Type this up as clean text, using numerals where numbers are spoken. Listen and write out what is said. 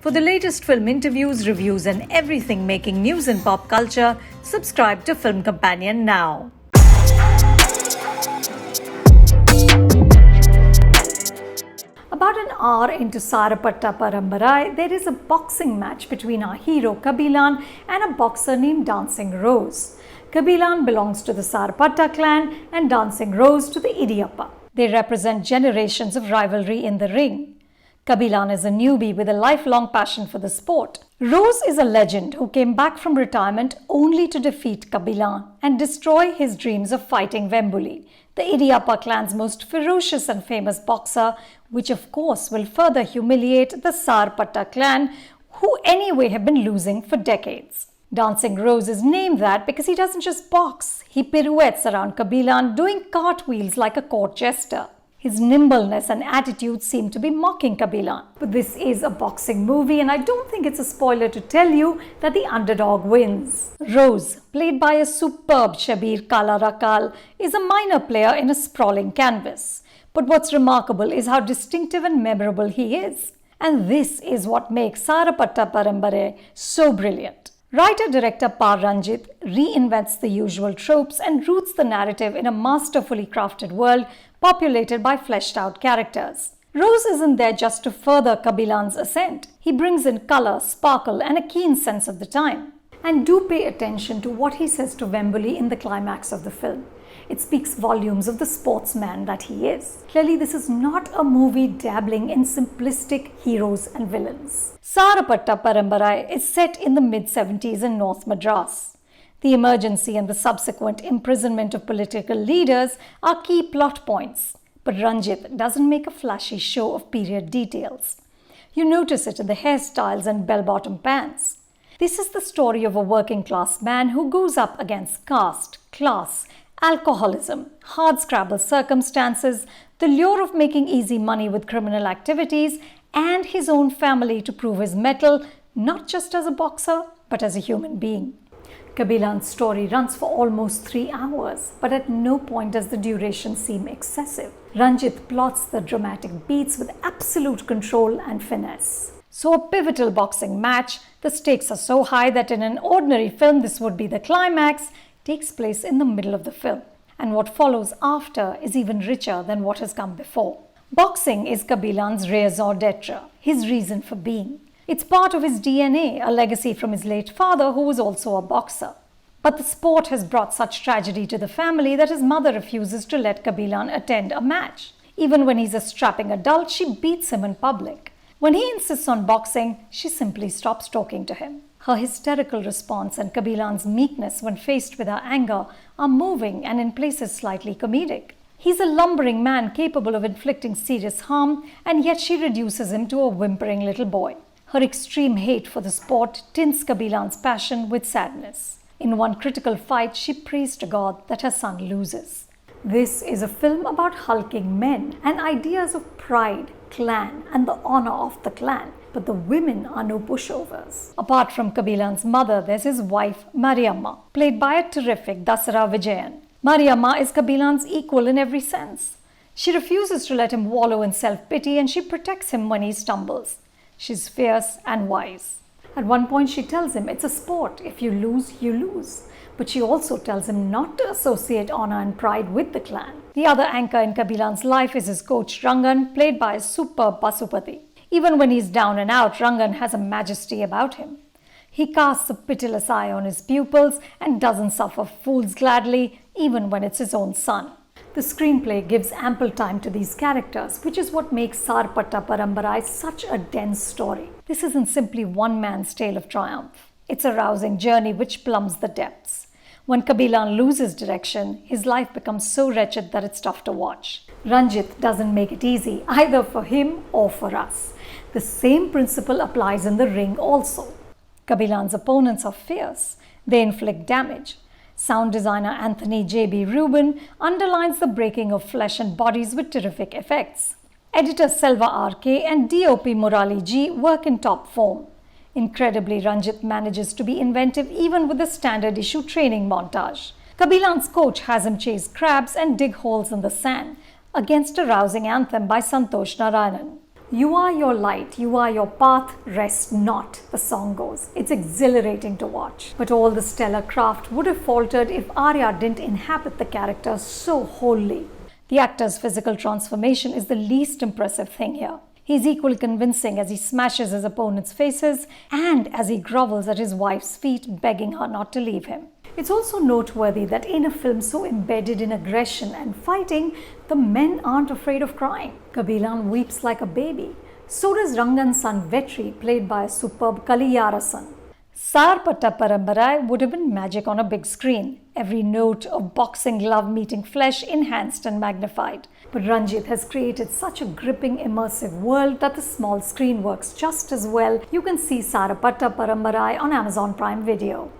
For the latest film interviews, reviews, and everything making news in pop culture, subscribe to Film Companion now. About an hour into Sarapatta Parambarai, there is a boxing match between our hero Kabilan and a boxer named Dancing Rose. Kabilan belongs to the Sarapatta clan and Dancing Rose to the Idiyappa. They represent generations of rivalry in the ring. Kabilan is a newbie with a lifelong passion for the sport. Rose is a legend who came back from retirement only to defeat Kabilan and destroy his dreams of fighting Vembuli, the Idiyappa clan's most ferocious and famous boxer, which of course will further humiliate the Sarapatta clan, who anyway have been losing for decades. Dancing Rose is named that because he doesn't just box, he pirouettes around Kabilan doing cartwheels like a court jester. His nimbleness and attitude seem to be mocking Kabilan. But this is a boxing movie and I don't think it's a spoiler to tell you that the underdog wins. Rose, played by a superb Shabir Kala Rakal, is a minor player in a sprawling canvas. But what's remarkable is how distinctive and memorable he is. And this is what makes Sarapatta Parambarai so brilliant. Writer-director Par Ranjit reinvents the usual tropes and roots the narrative in a masterfully crafted world populated by fleshed-out characters. Rose isn't there just to further Kabilan's ascent. He brings in color, sparkle, and a keen sense of the time. And do pay attention to what he says to Vembuli in the climax of the film. It speaks volumes of the sportsman that he is. Clearly, this is not a movie dabbling in simplistic heroes and villains. Sarapatta Parambarai is set in the mid-70s in North Madras. The emergency and the subsequent imprisonment of political leaders are key plot points, but Ranjit doesn't make a flashy show of period details. You notice it in the hairstyles and bell-bottom pants. This is the story of a working-class man who goes up against caste, class, alcoholism, hardscrabble circumstances, the lure of making easy money with criminal activities, and his own family to prove his mettle, not just as a boxer, but as a human being. Kabilan's story runs for almost 3 hours, but at no point does the duration seem excessive. Ranjit plots the dramatic beats with absolute control and finesse. So a pivotal boxing match, the stakes are so high that in an ordinary film this would be the climax, takes place in the middle of the film. And what follows after is even richer than what has come before. Boxing is Kabilan's raison d'etre, his reason for being. It's part of his DNA, a legacy from his late father who was also a boxer. But the sport has brought such tragedy to the family that his mother refuses to let Kabilan attend a match. Even when he's a strapping adult, she beats him in public. When he insists on boxing, she simply stops talking to him. Her hysterical response and Kabilan's meekness when faced with her anger are moving and in places slightly comedic. He's a lumbering man capable of inflicting serious harm, and yet she reduces him to a whimpering little boy. Her extreme hate for the sport tints Kabilan's passion with sadness. In one critical fight, she prays to God that her son loses. This is a film about hulking men and ideas of pride, clan, and the honor of the clan. But the women are no pushovers. Apart from Kabilan's mother, there's his wife, Mariamma, played by a terrific Dasara Vijayan. Mariamma is Kabilan's equal in every sense. She refuses to let him wallow in self-pity and she protects him when he stumbles. She's fierce and wise. At one point, she tells him it's a sport. If you lose, you lose. But she also tells him not to associate honor and pride with the clan. The other anchor in Kabilan's life is his coach Rangan, played by a superb Pasupati. Even when he's down and out, Rangan has a majesty about him. He casts a pitiless eye on his pupils and doesn't suffer fools gladly, even when it's his own son. The screenplay gives ample time to these characters, which is what makes Sarapatta Parambarai such a dense story. This isn't simply one man's tale of triumph. It's a rousing journey which plumbs the depths. When Kabilan loses direction, his life becomes so wretched that it's tough to watch. Ranjit doesn't make it easy, either for him or for us. The same principle applies in the ring also. Kabilan's opponents are fierce. They inflict damage. Sound designer Anthony J.B. Rubin underlines the breaking of flesh and bodies with terrific effects. Editor Selva R.K. and DOP Murali G. work in top form. Incredibly, Ranjit manages to be inventive even with the standard issue training montage. Kabilan's coach has him chase crabs and dig holes in the sand, against a rousing anthem by Santosh Narayanan. You are your light, you are your path, rest not, the song goes. It's exhilarating to watch. But all the stellar craft would have faltered if Arya didn't inhabit the character so wholly. The actor's physical transformation is the least impressive thing here. He's equally convincing as he smashes his opponent's faces and as he grovels at his wife's feet, begging her not to leave him. It's also noteworthy that in a film so embedded in aggression and fighting, the men aren't afraid of crying. Kabilan weeps like a baby. So does Rangan's son Vetri, played by a superb Kaliyarasan. Sarpatta Parambarai would have been magic on a big screen. Every note of boxing glove meeting flesh enhanced and magnified. But Ranjit has created such a gripping, immersive world that the small screen works just as well. You can see Sarpatta Parambarai on Amazon Prime Video.